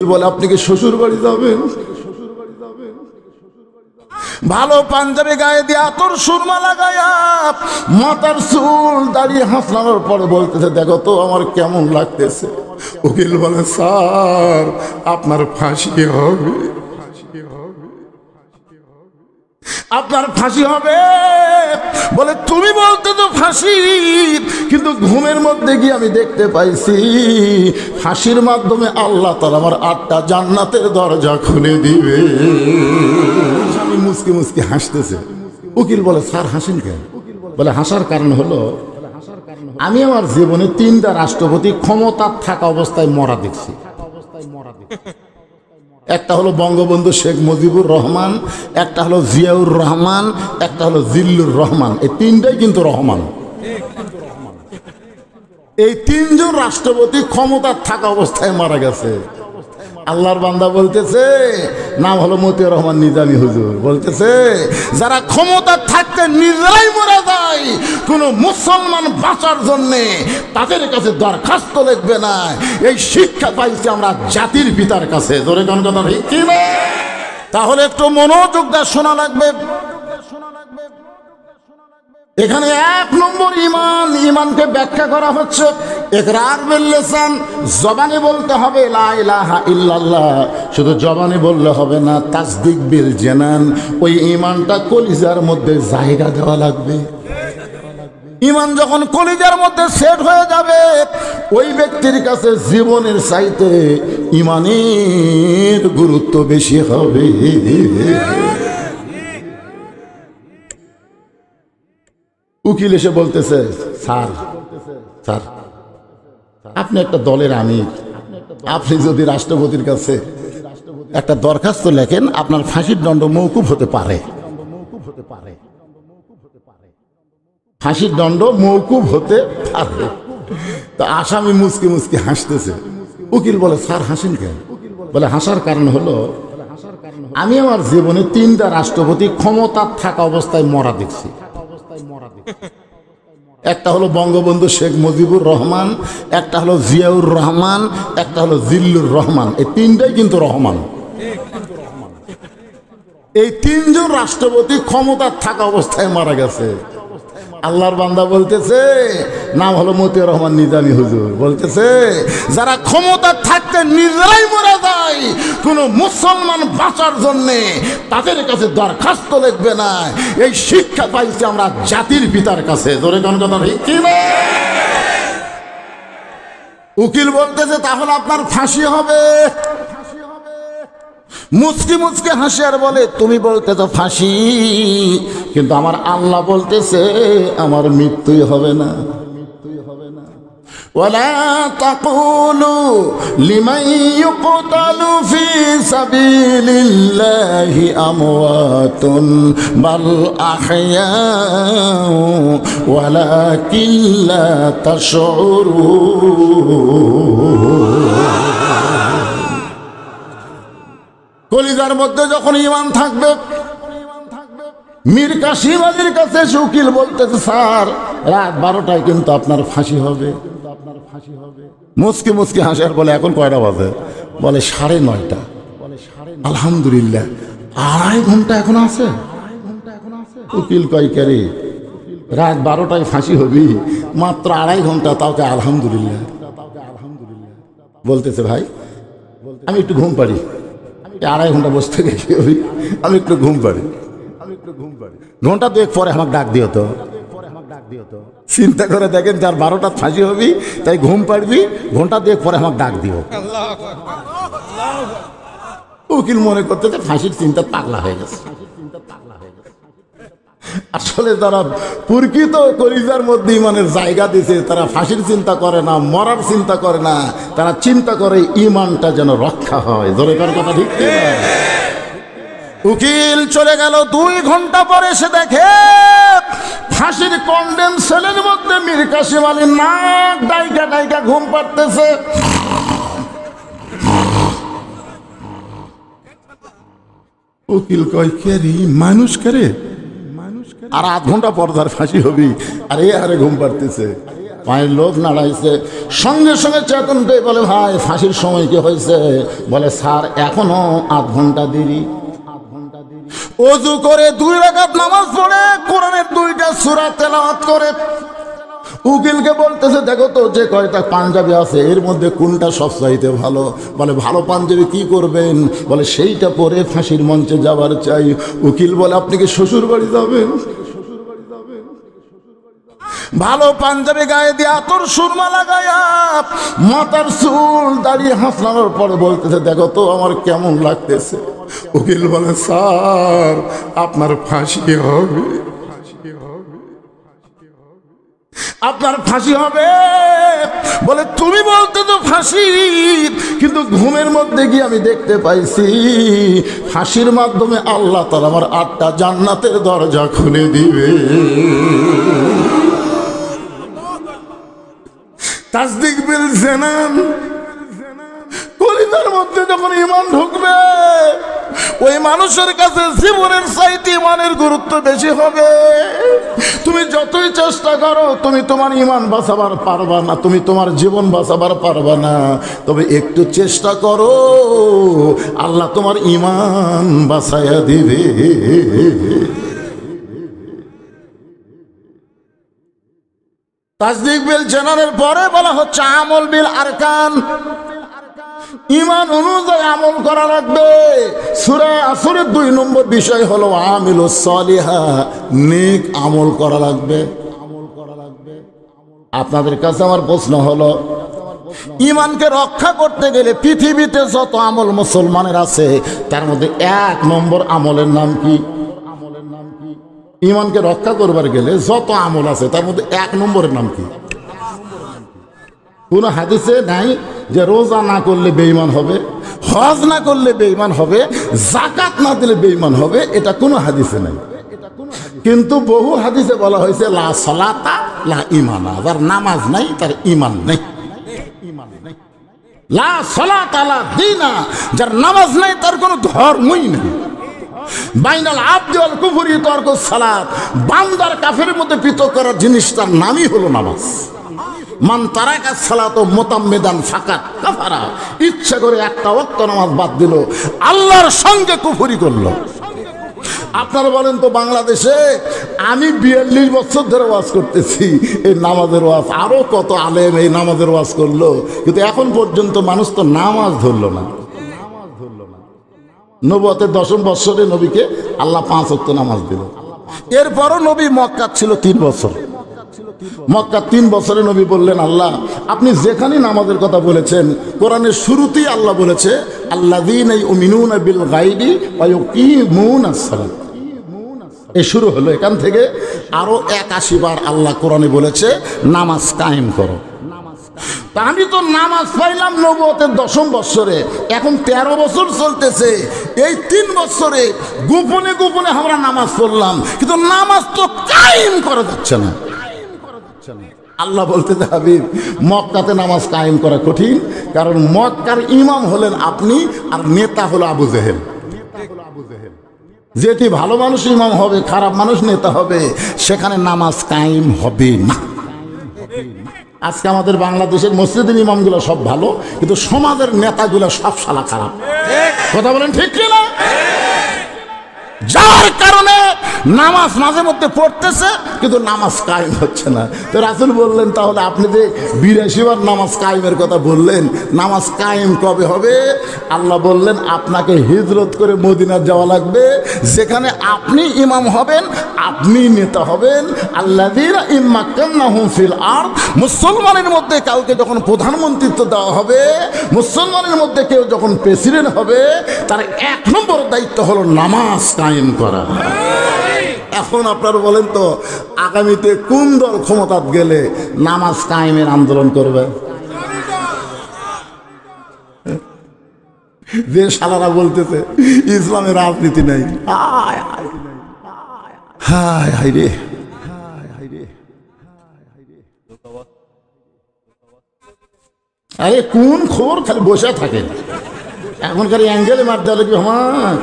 বলে আপনি কি শ্বশুর বাড়ি যাবেন? ভালো পাঞ্জাবি গায়ে দিয়ে আতর সুরমা লাগায়া মাথার চুল দাঁড়িয়ে হাসলানোর পরে বলতেছে, দেখো তো আমার কেমন লাগতেছে। উকিল বলে, স্যার আপনার ফাঁসি হবে, আপনার ফাঁসি হবে। বলে, তুমি বলতে তো ফাঁসি, কিন্তু ঘুমের মধ্যে গিয়ে আমি দেখতে পাইছি ফাঁসির মাধ্যমে আল্লাহ তাআলা আমার 8টা জান্নাতের দরজা খুলে দিবে। আমি মুসকি মুসকি হাসতেছে। উকিল বলে, স্যার হাসেন কেন? বলে, হাসার কারণ হলো আমি আমার জীবনে 3টা রাষ্ট্রপতি ক্ষমতা থাকা অবস্থায় মরা দেখছি। একটা হলো বঙ্গবন্ধু শেখ মুজিবুর রহমান, একটা হলো জিয়াউর রহমান, একটা হলো জিল্লুর রহমান। এই 3টাই কিন্তু রহমান। এই 3 জন রাষ্ট্রপতি ক্ষমতা থাকা অবস্থায় মারা গেছে। আল্লাহর বান্দা বলতেছে, নাম হলো মতিউর রহমান নিজামী হুজুর, বলতেছে যারা ক্ষমতা থাকতে নিজেরাই মরে যায়, কোন মুসলমান বাঁচার জন্যে তাদের কাছে দরখাস্ত লিখবে না। এই শিক্ষা পাইছি আমরা জাতির পিতার কাছে। ধরে কোন কথা ঠিক কি না? তাহলে একটু মনোযোগ দিয়ে শোনা লাগবে। এখানে 1 নম্বর ঈমান, ঈমানকে ব্যাখ্যা করা হচ্ছে ইকরার বিল লিসান, জবানে বলতে হবে লা ইলাহা ইল্লাল্লাহ। শুধু জবানে বললে হবে না, তাসদিক বিল জানান, ওই ঈমানটা কলিজার মধ্যে জায়গা দেওয়া লাগবে। ঈমান যখন কলিজার মধ্যে সেট হয়ে যাবে, ওই ব্যক্তির কাছে জীবনের চাইতে ঈমানের গুরুত্ব বেশি হবে। উকিল এসে বলতেছে, স্যার স্যার আপনি একটা দলের আমির, আপনি যদি রাষ্ট্রপতির কাছে একটা দরখাস্ত লেখেন আপনার ফাঁসির দণ্ড মওকুফ হতে পারে, ফাঁসির দণ্ড মওকুফ হতে পারে। তো আসামি মুসকি মুসকি হাসতেছে। উকিল বলে, স্যার হাসেন কেন? বলে, হাসার কারণ হলো আমি আমার জীবনে 3টা রাষ্ট্রপতি ক্ষমতা থাকা অবস্থায় মরা দেখছি। একটা হলো বঙ্গবন্ধু শেখ মুজিবুর রহমান, একটা হলো জিয়াউর রহমান, একটা হলো জিল্লুর রহমান। এই 3টাই কিন্তু রহমান। এই 3 জন রাষ্ট্রপতি ক্ষমতা থাকা অবস্থায় মারা গেছে। আল্লাহর বান্দা বলতেছে, নাম হলো মতিউর রহমান নিজামী হুজুর, বলতেছে যারা ক্ষমতা থাকতে নিজেরাই মরে যায়, কোন মুসলমান বাঁচার জন্যে তাদের কাছে দরখাস্ত লিখবে না। এই শিক্ষা পাইছি আমরা জাতির পিতার কাছে। ধরে কোন কথা ঠিক কি না? উকিল বলতেছে, তাহলে আপনার ফাঁসি হবে। মুচকি মুচকি হাসি আর বলে, তুমি বলতে তো ফাঁসি, কিন্তু আমার আল্লাহ বলতেছে আমার মৃত্যুই হবে না। ওয়ালা তাকুলু লিমান ইউকতালু ফি সাবিলিল্লাহি আমওয়াতুন বাল আহইয়াউ ওয়ালাকিন লা তাশউরুন। কলিজার মধ্যে যখন ঈমান থাকবে, মীর কাসিম আলীর কাছে উকিল বলতেছে, স্যার রাত 12টায় কিন্তু আপনার ফাঁসি হবে। মুচকি মুচকি হাসার বলে, এখন কয়টা বাজে? বলে 9:30। আলহামদুলিল্লাহ, 2.5 ঘন্টা এখন আছে। উকিল কয়, কে রাত 12টায় ফাঁসি হবি, মাত্র 2.5 ঘন্টা, তাও কে আলহামদুলিল্লাহ। বলতেছে, ভাই আমি একটু ঘুম পারি, 2.5 ঘন্টা বসে থেকে কি হই, আমি একটু ঘুম পারি। ঘন্টা 2 পরে আমাকে ডাক দিও তো। চিন্তা করে দেখেন, যার 12টা ফাঁসি হবি তাই ঘুম পারবি, ঘন্টা 2 পরে আমাকে ডাক দিও। উকিল মনে করতেছে ফাঁসির চিন্তা পাগলা হয়ে গেছে। আসলে যারা প্রকৃত কলিজার মধ্যে ঈমানের জায়গা দিয়েছে, তারা ফাঁসির চিন্তা করে না, মরার চিন্তা করে না, তারা চিন্তা করে ঈমানটা যেন রক্ষা হয়। ধরে কার কথা ঠিক না? উকিল চলে গেল। 2 ঘন্টা পরে এসে দেখে ফাঁসির কন্ডেম সেলের মধ্যে মীর কাসিম আলী নাক ডাইকা ডাইকা ঘুম পাড়তেছে। উকিল কয়, কে রে মানুষ করে, আর 8 ঘন্টা পর তার ফাঁসি হবি, আরে আরে ঘুম পাড়তেছে। পায়ের লোক নাড়াইছে, সঙ্গে সঙ্গে চেতন পেয়ে বলে ভাই ফাঁসির সময় কি হয়েছে? বলে স্যার এখনো আধ ঘন্টা দেরি। ওযু করে 2 রাকাত নামাজ পড়ে কোরআনের 2টা সূরা তেলাওয়াত করে উকিলকে বলতেছে দেখো তো যে কয়টা পাঞ্জাবি আছে এর মধ্যে কোনটা সবচাইতে ভালো? বলে ভালো পাঞ্জাবি কি করবেন? বলে সেইটা পরে ফাঁসির মঞ্চে যাবার চাই। উকিল বলে আপনি কি শ্বশুর বাড়ি যাবেন? ভালো পাঞ্জাবি গায়ে দিয়ে আতর সুরমা লাগায়া মাথার চুল দাঁড়িয়ে হাসনানোর পরে বলতেছে দেখো তো আমার কেমন লাগতেছে। উকিল বলে স্যার আপনার ফাঁসি হবে, আপনার ফাঁসি হবে। বলে তুমি বলতে তো ফাঁসি, কিন্তু ঘুমের মধ্যে গিয়ে আমি দেখতে পাইছি ফাঁসির মাধ্যমে আল্লাহ তাআলা আমার 8টা জান্নাতের দরজা খুলে দিবে। তাসদিক বিল জানান, কলিজার মধ্যে যখন ঈমান ঢুকবে ওই মানুষের কাছে জীবনের চাইতে ঈমানের গুরুত্ব বেশি হবে। তুমি যতই চেষ্টা করো তুমি তোমার ঈমান বাঁচাবার পারবা না, তুমি তোমার জীবন বাঁচাবার পারবা না। তবে একটু চেষ্টা করো, আল্লাহ তোমার ঈমান বাঁচাইয়া দিবে। তাসদিক বিল জানানের পরে বলা হচ্ছে আমল বিল আরকান, ঈমান অনুযায়ী আমল করা লাগবে। সূরা আসরের 2 নম্বর বিষয় হলো আমিলুস সালিহা, নেক আমল করা লাগবে। আপনাদের কাছে আমার প্রশ্ন হলো ঈমানকে রক্ষা করতে গেলে পৃথিবীতে যত আমল মুসলমানের আছে তার মধ্যে 1 নম্বর আমলের নাম কি? ঈমানকে রক্ষা করবার গেলে যত আমল আছে তার মধ্যে 1 নম্বরের নাম কি? কোন হাদিসে নাই যে রোজা না করলে বেঈমান হবে, হজ না করলে বেঈমান হবে, যাকাত না দিলে বেঈমান হবে, এটা কোনো হাদিসে নাই। কিন্তু বহু হাদিসে বলা হয়েছে লা সালাতা লা ঈমানা, যার নামাজ নাই তার ঈমান নেই। লা সালাতা লা দীনা, যার নামাজ নাই তার কোনো ধর্মই নেই। বাইনাল আবদি ওয়াল কুফরি তারকুস সালাত, বান্দার কাফেরের মধ্যে পৃথক করার জিনিসটার নামই হলো নামাজ। মান তারাকা সালাত মুতাম্মিদান ফাকাত কাফারা, ইচ্ছা করে একটা ওয়াক্ত নামাজ বাদ দিল আল্লাহর সঙ্গে কুফরি করলো। আপনারা বলেন তো বাংলাদেশে আমি 42 বছর ধরে ওয়াজ করতেছি, এই নামাজের ওয়াজ, আরো কত আলেম এই নামাজের ওয়াজ করলো, কিন্তু এখন পর্যন্ত মানুষ তো নামাজ ধরলো না। নবুয়তের 10ম বৎসরে নবীকে আল্লাহ 5 ওয়াক্ত নামাজ দিল। এরপরও নবী মক্কা ছিল 3 বছর। মক্কা 3 বছরে নবী বললেন আল্লাহ আপনি যেখানে নামাজের কথা বলেছেন কোরআনের শুরুতেই আল্লাহ বলেছে আল্লাযীনা ইউমিনুনা বিল গায়বি ওয়া ইউকিমুনাস সালাত, এই শুরু হলো। এখান থেকে আরো 81 বার আল্লাহ কোরআনে বলেছে নামাজ কায়েম করো। তা আমি তো নামাজ পাইলাম নবুয়তের 10ম বৎসরে, এখন 13 বছর চলতেছে। এই 3 বছরে গোপনে গোপনে আমরা নামাজ পড়লাম, কিন্তু নামাজ তো কায়েম করা যাচ্ছে না। আল্লাহ বলতে হাবিব মক্কাতে নামাজ কায়েম করা কঠিন, কারণ মক্কার ইমাম হলেন আপনি আর নেতা হলো আবু জেহেল। যেটি ভালো মানুষ ইমাম হবে, খারাপ মানুষ নেতা হবে, সেখানে নামাজ কায়েম হবে না। আজকে আমাদের বাংলাদেশের মসজিদের ইমামগুলো সব ভালো, কিন্তু সমাজের নেতাগুলো সব শালা খারাপ। কথা বলেন ঠিক কি না? যার কারণে নামাজ মাঝে মধ্যে পড়তেছে কিন্তু নামাজ কায়েম হচ্ছে না। তো রাসূল বললেন তাহলে আপনি যে 82 বার নামাজ কায়েমের কথা বললেন, নামাজ কায়েম কবে হবে? আল্লাহ বললেন আপনাকে হিজরত করে মদিনা যাওয়া লাগবে, যেখানে আপনি ইমাম হবেন, আপনি নেতা হবেন। আল্লাযীনা ইম্মাক্কান্নাহুম ফিল আরদ, মুসলমানের মধ্যে কাউকে যখন প্রধানমন্ত্রিত্ব দেওয়া হবে, মুসলমানের মধ্যে কেউ যখন প্রেসিডেন্ট হবে, তার 1 নম্বর দায়িত্ব হলো নামাজ কায়েম করা। এখন আপনারা বলেন তো আগামীতে কোন দল ক্ষমতাত গেলে নামাজ কায়েমের আন্দোলন করবে? যে শালারা বলতেছে ইসলামের রাজনীতি নাই। হায় হায় রে, আরে কোন খবর খালি বসে থাকে, এখনকার অ্যাঙ্গেলে মারতে হলে কি আমার